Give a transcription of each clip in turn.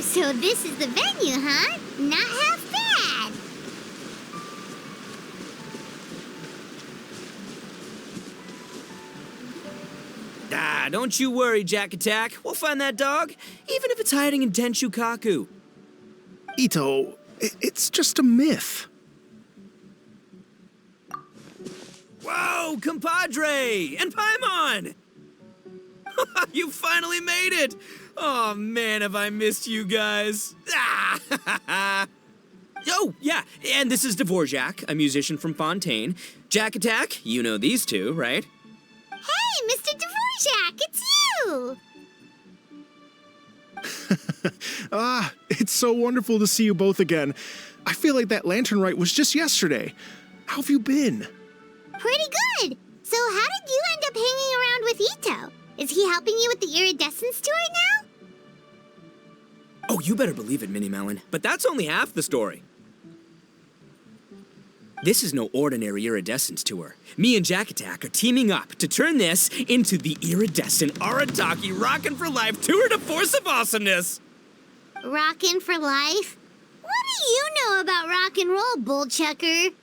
So this is the venue, huh? Not half bad. Don't you worry, Jack Attack. We'll find that dog, even if it's hiding in Tenshukaku. Ito, it's just a myth. Whoa, compadre! And Paimon! You finally made it! Oh man, have I missed you guys. Oh, yeah, and this is Dvorak, a musician from Fontaine. Jack Attack, you know these two, right? Hey, Mr. Dvorak, it's you! It's so wonderful to see you both again. I feel like that lantern rite was just yesterday. How have you been? Pretty good. So how did you end up hanging around with Ito? Is he helping you with the Iridescence tour now? Oh, you better believe it, Minnie Melon. But that's only half the story. This is no ordinary Iridescence tour. Me and Jack Attack are teaming up to turn this into the Iridescent Arataki Rockin for Life Tour de Force of Awesomeness. Rockin' for life? What do you know about rock and roll, bullchucker?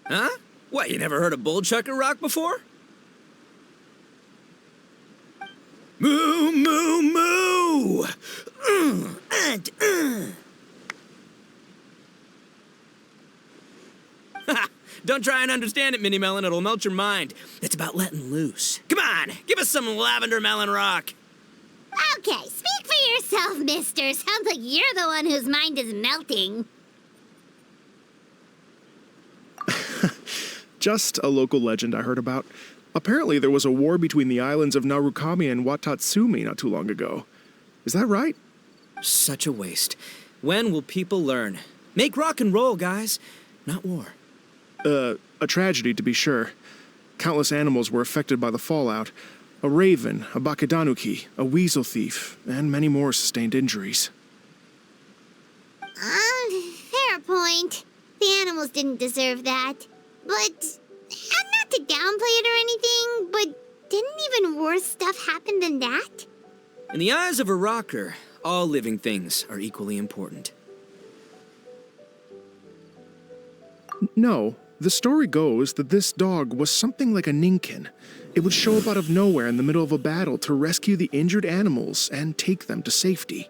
Huh? What, you never heard of bullchucker rock before? Moo, moo, moo! Don't try and understand it, Minnie Melon. It'll melt your mind. It's about letting loose. Come on, give us some lavender melon rock. Okay, speak for yourself, mister. Sounds like you're the one whose mind is melting. Just a local legend I heard about. Apparently there was a war between the islands of Narukami and Watatsumi not too long ago. Is that right? Such a waste. When will people learn? Make rock and roll, guys, not war. A tragedy to be sure. Countless animals were affected by the fallout. A raven, a bakedanuki, a weasel thief, and many more sustained injuries. Fair point. The animals didn't deserve that. But, not to downplay it or anything, but didn't even worse stuff happen than that? In the eyes of a rocker, all living things are equally important. No, the story goes that this dog was something like a ninkin. It would show up out of nowhere in the middle of a battle to rescue the injured animals and take them to safety.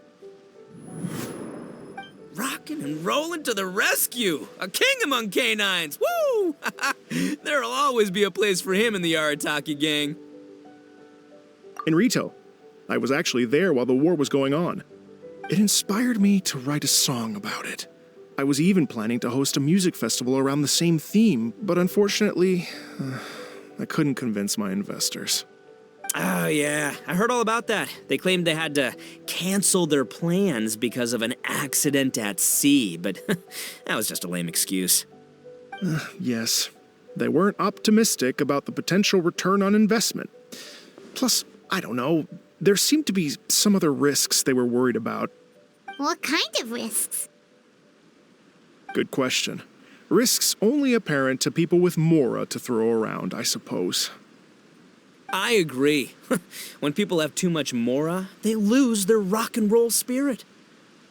Rockin' and rollin' to the rescue! A king among canines! Woo! There'll always be a place for him in the Arataki gang. In Rito, I was actually there while the war was going on. It inspired me to write a song about it. I was even planning to host a music festival around the same theme, but unfortunately, I couldn't convince my investors. Oh, yeah. I heard all about that. They claimed they had to cancel their plans because of an accident at sea, but that was just a lame excuse. Yes, they weren't optimistic about the potential return on investment. Plus, I don't know, there seemed to be some other risks they were worried about. What kind of risks? Good question. Risks only apparent to people with mora to throw around, I suppose. I agree. When people have too much mora, they lose their rock and roll spirit.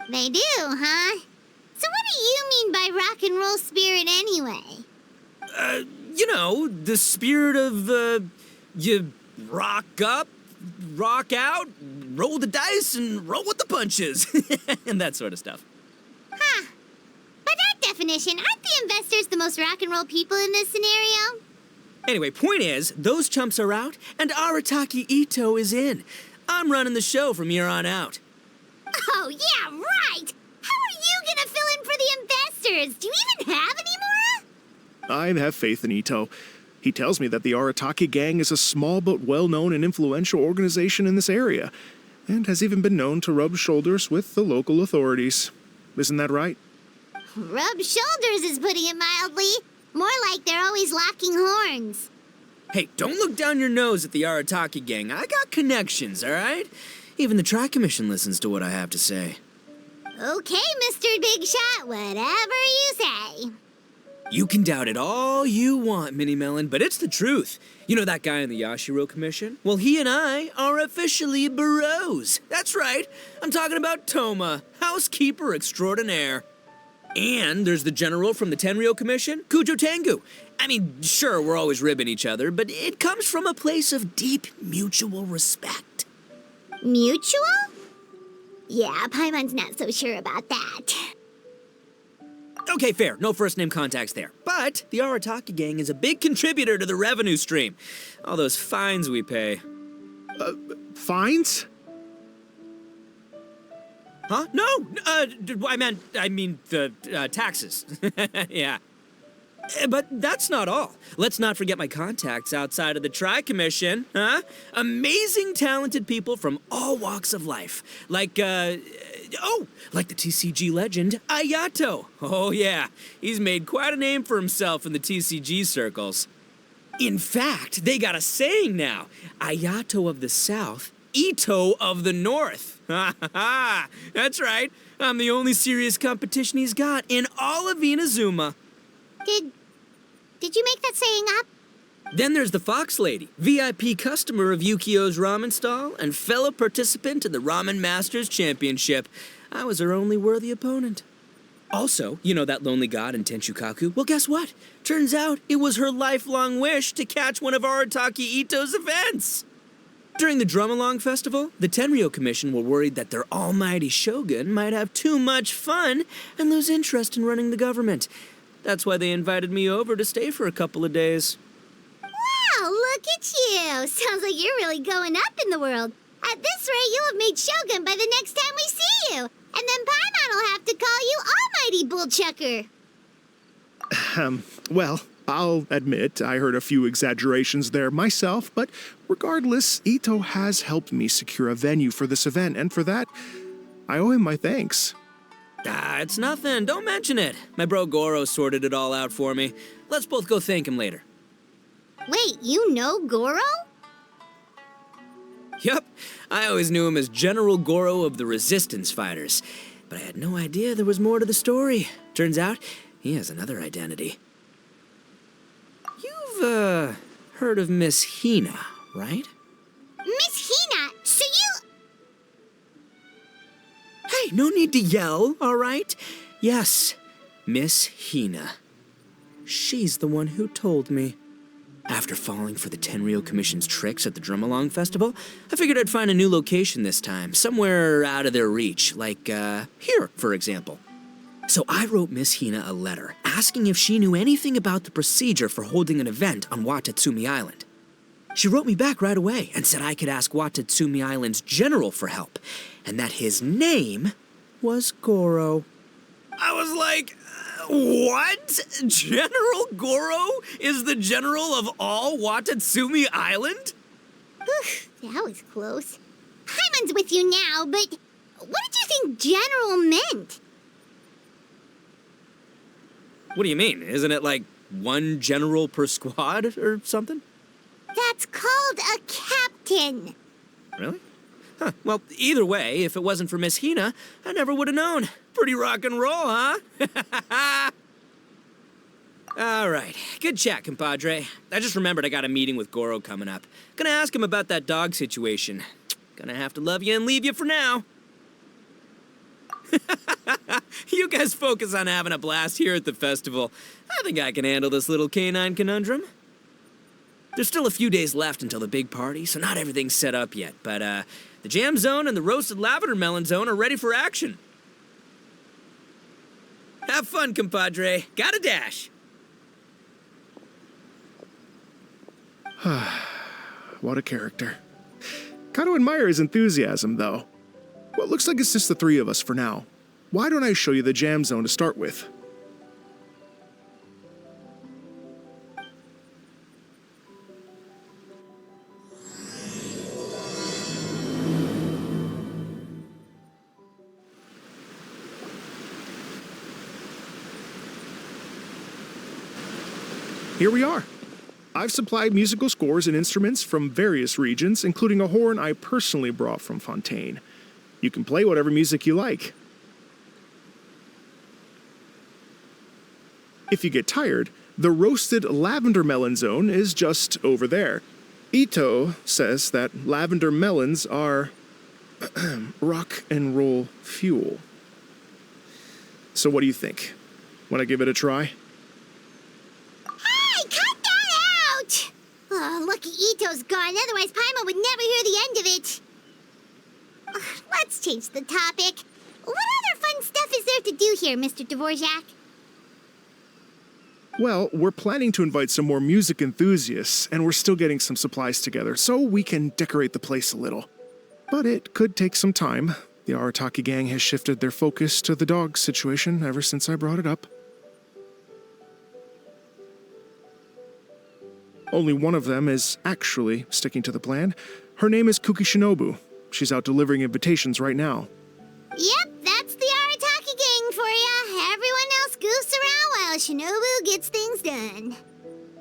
They do, huh? So what do you mean by rock and roll spirit anyway? You know, the spirit of, you rock up, rock out, roll the dice, and roll with the punches. And that sort of stuff. Huh. By that definition, aren't the investors the most rock and roll people in this scenario? Anyway, point is, those chumps are out, and Arataki Ito is in. I'm running the show from here on out. Oh, yeah, right! How are you gonna fill in for the investors? Do you even have any more? I have faith in Ito. He tells me that the Arataki gang is a small but well-known and influential organization in this area, and has even been known to rub shoulders with the local authorities. Isn't that right? Rub shoulders is putting it mildly. More like they're always locking horns. Hey, don't look down your nose at the Arataki gang. I got connections, all right? Even the Tri-Commission listens to what I have to say. Okay, Mr. Big Shot, whatever you say. You can doubt it all you want, Minnie Melon, but it's the truth. You know that guy in the Yashiro Commission? Well, he and I are officially bros. That's right. I'm talking about Toma. How housekeeper extraordinaire. And there's the general from the Tenryo Commission, Kujo Tengu. I mean, sure, we're always ribbing each other, but it comes from a place of deep mutual respect. Mutual? Yeah, Paimon's not so sure about that. Okay, fair. No first-name contacts there. But the Arataki gang is a big contributor to the revenue stream. All those fines we pay. Fines? Huh? No! I mean the taxes. Yeah. But that's not all. Let's not forget my contacts outside of the Tri-Commission, huh? Amazing, talented people from all walks of life. Like the TCG legend, Ayato. Oh yeah, he's made quite a name for himself in the TCG circles. In fact, they got a saying now. Ayato of the South, Ito of the North. Ha ha ha! That's right. I'm the only serious competition he's got in all of Inazuma. Did you make that saying up? Then there's the Fox Lady, VIP customer of Yukio's ramen stall and fellow participant in the Ramen Masters Championship. I was her only worthy opponent. Also, you know that lonely god in Tenshukaku? Well, guess what? Turns out it was her lifelong wish to catch one of Arataki Ito's events. During the Drum-Along Festival, the Tenryo Commission were worried that their almighty shogun might have too much fun and lose interest in running the government. That's why they invited me over to stay for a couple of days. Wow, look at you! Sounds like you're really going up in the world. At this rate, you'll have made Shogun by the next time we see you. And then Paimon will have to call you Almighty Bullchucker. Well, I'll admit I heard a few exaggerations there myself, but regardless, Ito has helped me secure a venue for this event, and for that, I owe him my thanks. Ah, it's nothing. Don't mention it. My bro Goro sorted it all out for me. Let's both go thank him later. Wait, you know Goro? Yep, I always knew him as General Goro of the Resistance Fighters, but I had no idea there was more to the story. Turns out, he has another identity. You've, heard of Miss Hina, right? Miss Hina, so you... Hey, no need to yell, all right? Yes, Miss Hina. She's the one who told me. After falling for the Tenryo Commission's tricks at the Drum-Along Festival, I figured I'd find a new location this time, somewhere out of their reach, like, here, for example. So I wrote Miss Hina a letter, asking if she knew anything about the procedure for holding an event on Watatsumi Island. She wrote me back right away and said I could ask Watatsumi Island's general for help, and that his name was Goro. I was like, what? General Goro is the general of all Watatsumi Island? That was close. Paimon's with you now, but what did you think general meant? What do you mean? Isn't it like one general per squad or something? That's called a captain. Really? Huh. Well, either way, if it wasn't for Miss Hina, I never would have known. Pretty rock and roll, huh? All right. Good chat, compadre. I just remembered I got a meeting with Goro coming up. Gonna ask him about that dog situation. Gonna have to love you and leave you for now. You guys focus on having a blast here at the festival. I think I can handle this little canine conundrum. There's still a few days left until the big party, so not everything's set up yet, but the jam zone and the roasted lavender melon zone are ready for action. Have fun, compadre. Gotta dash. What a character. Gotta admire his enthusiasm, though. Well, it looks like it's just the three of us for now. Why don't I show you the jam zone to start with? Here we are. I've supplied musical scores and instruments from various regions, including a horn I personally brought from Fontaine. You can play whatever music you like. If you get tired, the roasted lavender melon zone is just over there. Ito says that lavender melons are rock and roll fuel. So what do you think? Want to give it a try? Hey, cut that out! Oh, lucky Ito's gone, otherwise Paimon would never hear the end of it. Ugh, let's change the topic. What other fun stuff is there to do here, Mr. Dvorak? Well, we're planning to invite some more music enthusiasts, and we're still getting some supplies together, so we can decorate the place a little. But it could take some time. The Arataki gang has shifted their focus to the dog situation ever since I brought it up. Only one of them is actually sticking to the plan. Her name is Kuki Shinobu. She's out delivering invitations right now. Yep, that's the Arataki gang for ya. Everyone else goofs around while Shinobu gets things done.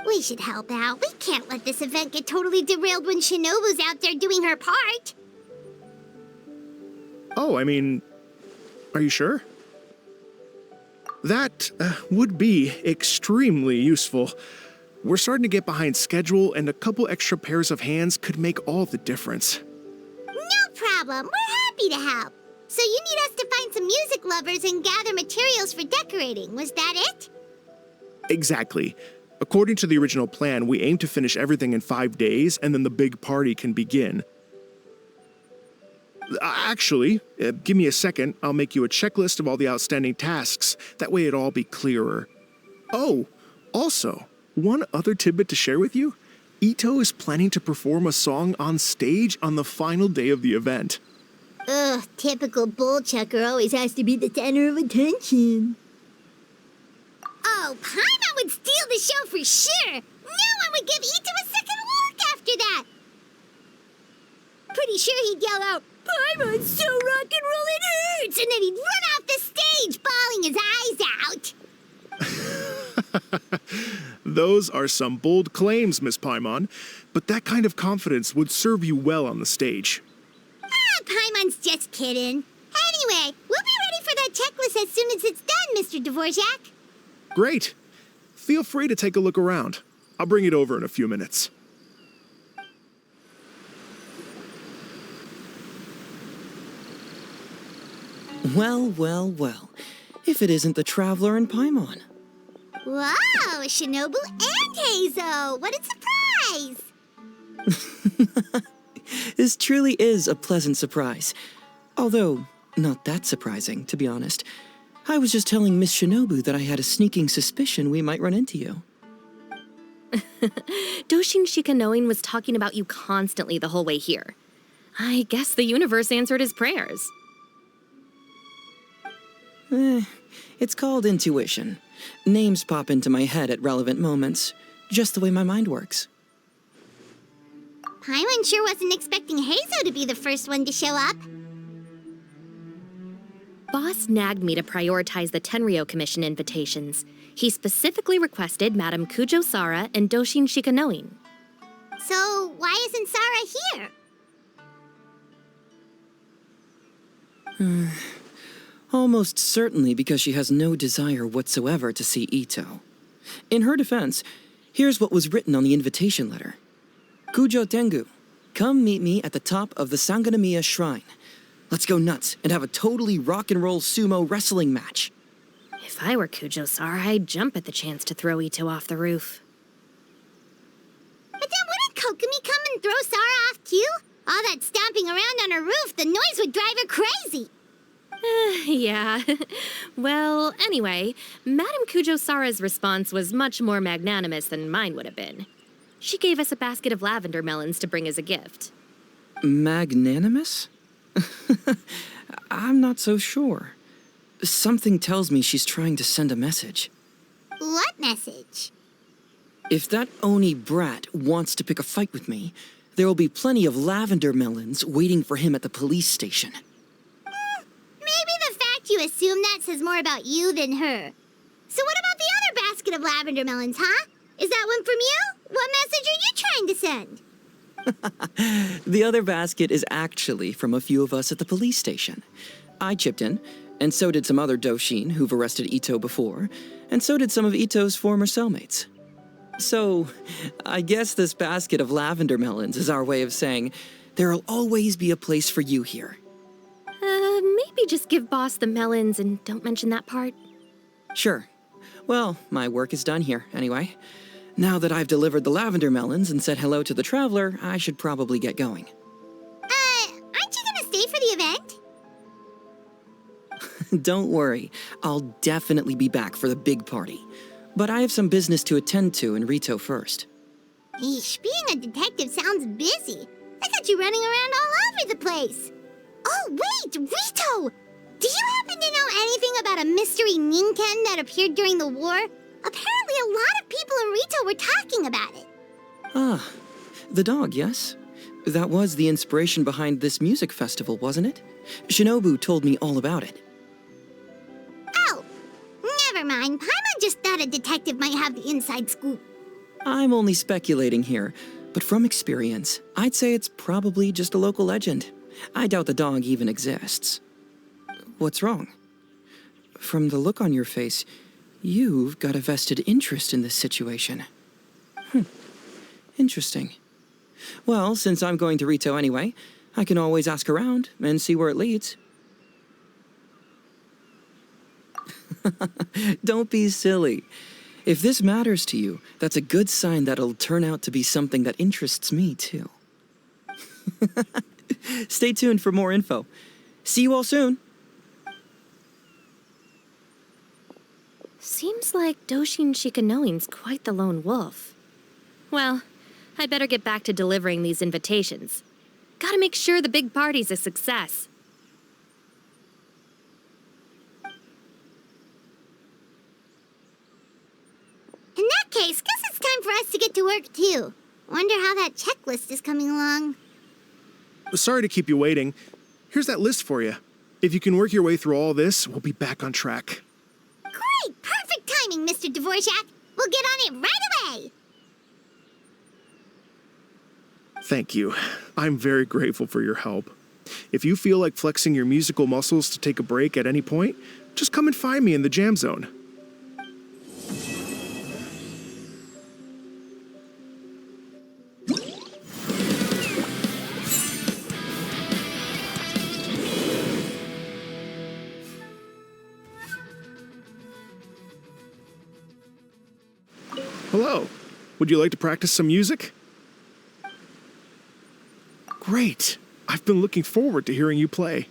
We should help out. We can't let this event get totally derailed when Shinobu's out there doing her part. Oh, I mean, are you sure? That would be extremely useful. We're starting to get behind schedule, and a couple extra pairs of hands could make all the difference. No problem. We're happy to help. So you need us to find some music lovers and gather materials for decorating. Was that it? Exactly. According to the original plan, we aim to finish everything in 5 days, and then the big party can begin. Actually, give me a second. I'll make you a checklist of all the outstanding tasks. That way it'll all be clearer. Oh, also, one other tidbit to share with you. Ito is planning to perform a song on stage on the final day of the event. Ugh, typical bullchucker always has to be the center of attention. Oh, Paimon would steal the show for sure. No one would give Ito a second look after that. Pretty sure he'd yell out, "Paimon's so rock and roll it hurts!" And then he'd run off the stage, bawling his eyes out. Those are some bold claims, Miss Paimon, but that kind of confidence would serve you well on the stage. Ah, Paimon's just kidding. Anyway, we'll be ready for that checklist as soon as it's done, Mr. Dvorak. Great. Feel free to take a look around. I'll bring it over in a few minutes. Well, well, well. If it isn't the Traveler and Paimon. Wow, Shinobu and Heizo! What a surprise! This truly is a pleasant surprise. Although, not that surprising, to be honest. I was just telling Miss Shinobu that I had a sneaking suspicion we might run into you. Doshin Shikanoin was talking about you constantly the whole way here. I guess the universe answered his prayers. It's called intuition. Names pop into my head at relevant moments, just the way my mind works. Paimon sure wasn't expecting Heizo to be the first one to show up. Boss nagged me to prioritize the Tenryou Commission invitations. He specifically requested Madame Kujo Sara and Doshin Shikanoin. So why isn't Sara here? Almost certainly because she has no desire whatsoever to see Ito. In her defense, here's what was written on the invitation letter. Kujo Tengu, come meet me at the top of the Sanganamiya Shrine. Let's go nuts and have a totally rock and roll sumo wrestling match. If I were Kujo Sara, I'd jump at the chance to throw Ito off the roof. But then wouldn't Kokomi come and throw Sara off too? All that stomping around on her roof, the noise would drive her crazy. Yeah. Well, anyway, Madame Kujo Sara's response was much more magnanimous than mine would have been. She gave us a basket of lavender melons to bring as a gift. Magnanimous? I'm not so sure. Something tells me she's trying to send a message. What message? If that Oni brat wants to pick a fight with me, there will be plenty of lavender melons waiting for him at the police station. Maybe the fact you assume that says more about you than her. So what about the other basket of lavender melons, huh? Is that one from you? What message are you trying to send? The other basket is actually from a few of us at the police station. I chipped in, and so did some other Doshin who've arrested Ito before, and so did some of Ito's former cellmates. So, I guess this basket of lavender melons is our way of saying, there'll always be a place for you here. Maybe maybe just give Boss the melons and don't mention that part? Sure. Well, my work is done here, anyway. Now that I've delivered the lavender melons and said hello to the traveler, I should probably get going. Aren't you gonna stay for the event? Don't worry, I'll definitely be back for the big party. But I have some business to attend to in Rito first. Eesh, being a detective sounds busy. I got you running around all over the place. Oh, wait, Rito! Do you happen to know anything about a mystery Ninken that appeared during the war? Apparently a lot of people in Rito were talking about it. Ah, the dog, yes? That was the inspiration behind this music festival, wasn't it? Shinobu told me all about it. Oh, never mind. Paimon just thought a detective might have the inside scoop. I'm only speculating here, but from experience, I'd say it's probably just a local legend. I doubt the dog even exists. What's wrong? From the look on your face, you've got a vested interest in this situation. Interesting. Well, since I'm going to Rito anyway, I can always ask around and see where it leads. Don't be silly. If this matters to you, that's a good sign that it'll turn out to be something that interests me, too. Stay tuned for more info. See you all soon. Seems like Doshin Shikanoin's quite the lone wolf. Well, I'd better get back to delivering these invitations. Gotta make sure the big party's a success. In that case, guess it's time for us to get to work, too. Wonder how that checklist is coming along. Sorry to keep you waiting. Here's that list for you. If you can work your way through all this, we'll be back on track. Great! Perfect timing, Mr. Dvorak. We'll get on it right away! Thank you. I'm very grateful for your help. If you feel like flexing your musical muscles to take a break at any point, just come and find me in the jam zone. Hello. Would you like to practice some music? Great. I've been looking forward to hearing you play.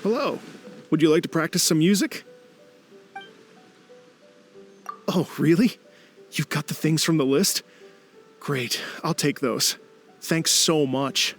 Hello. Would you like to practice some music? Oh, really? You've got the things from the list? Great, I'll take those. Thanks so much.